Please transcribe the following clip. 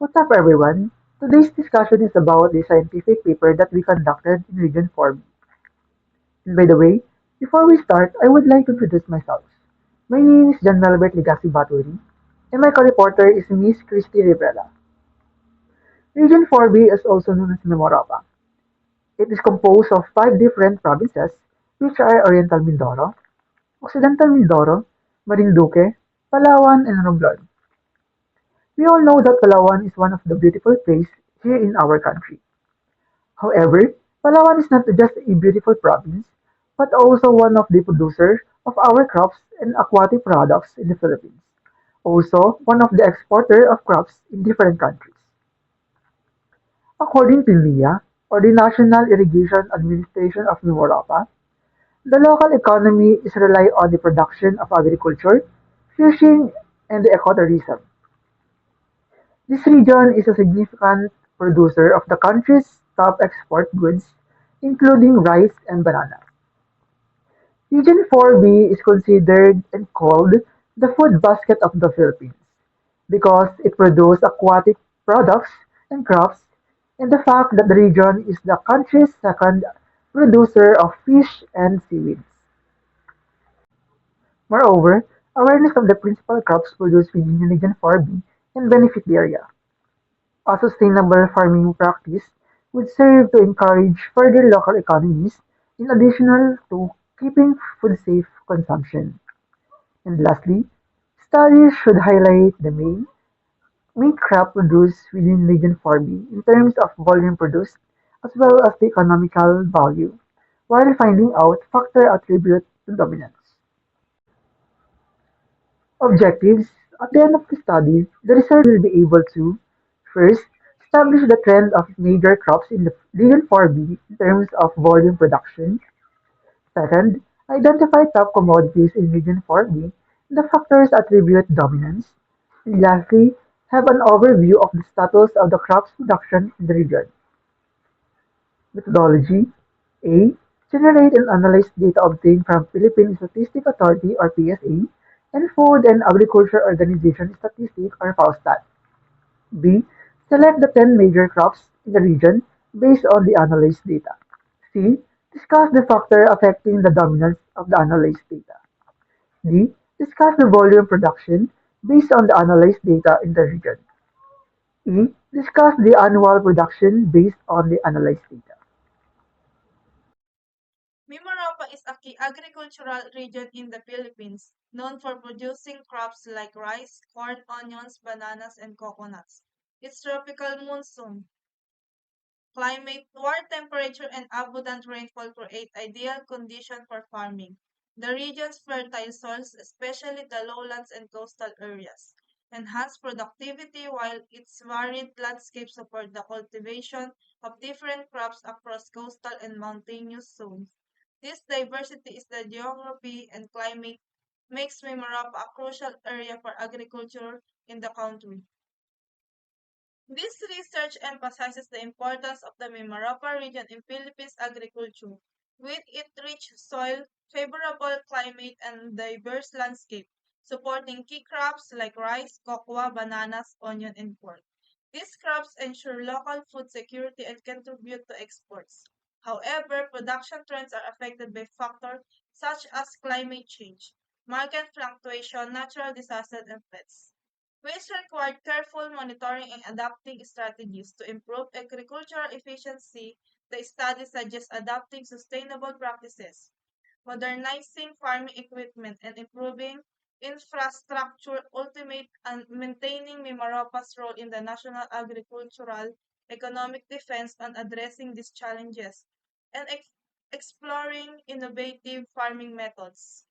What's up, everyone? Today's discussion is about the scientific paper that we conducted in Region 4. And by the way, before we start, I would like to introduce myself. My name is John Melbert Ligasi Baturi, and my co-reporter is Miss Christy Rivera. Region 4B is also known as Memorapa. It is composed of 5 different provinces, which are Oriental Mindoro, Occidental Mindoro, Marinduque, Palawan, and Romblon. We all know that Palawan is one of the beautiful places here in our country. However, Palawan is not just a beautiful province, but also one of the producers of our crops and aquatic products in the Philippines. Also, one of the exporter of crops in different countries. According to NIA, or the National Irrigation Administration of Nuwara, the local economy is rely on the production of agriculture, fishing, and the ecotourism. This region is a significant producer of the country's top export goods, including rice and bananas. Region 4B is considered and called the food basket of the Philippines because it produces aquatic products and crops, and the fact that the region is the country's second producer of fish and seaweeds. Moreover, awareness of the principal crops produced within Region 4B can benefit the area. A sustainable farming practice would serve to encourage further local economies in addition to keeping food safe consumption. And lastly, studies should highlight the main crop produced within Region 4B in terms of volume produced as well as the economical value, while finding out factor attribute to dominance. Objectives: at the end of the study, the researcher will be able to: first, establish the trend of major crops in the Region 4B in terms of volume production; second, identify top commodities in Region 4B and the factors attribute dominance; and lastly, have an overview of the status of the crops production in the region. Methodology: A. Generate and analyze data obtained from Philippine Statistics Authority or PSA and Food and Agriculture Organization Statistics or FAOSTAT. B. Select the 10 major crops in the region based on the analyzed data. C. Discuss the factor affecting the dominance of the analyzed data. D. Discuss the volume production based on the analyzed data in the region. E. Discuss the annual production based on the analyzed data. Mimaropa is a key agricultural region in the Philippines, known for producing crops like rice, corn, onions, bananas, and coconuts. Its tropical monsoon climate, warm temperature, and abundant rainfall create ideal conditions for farming. The region's fertile soils, especially the lowlands and coastal areas, enhance productivity while its varied landscape support the cultivation of different crops across coastal and mountainous zones. This diversity is the geography and climate makes Mimarapa a crucial area for agriculture in the country. This research emphasizes the importance of the Mimaropa region in Philippines agriculture, with its rich soil, favorable climate, and diverse landscape, supporting key crops like rice, cocoa, bananas, onion, and pork. These crops ensure local food security and contribute to exports. However, production trends are affected by factors such as climate change, market fluctuation, natural disasters, and pests, which require careful monitoring and adapting strategies to improve agricultural efficiency. The study suggests adopting sustainable practices, modernizing farming equipment, and improving infrastructure, ultimate and maintaining Mimaropa's role in the national agricultural economic defense and addressing these challenges and exploring innovative farming methods.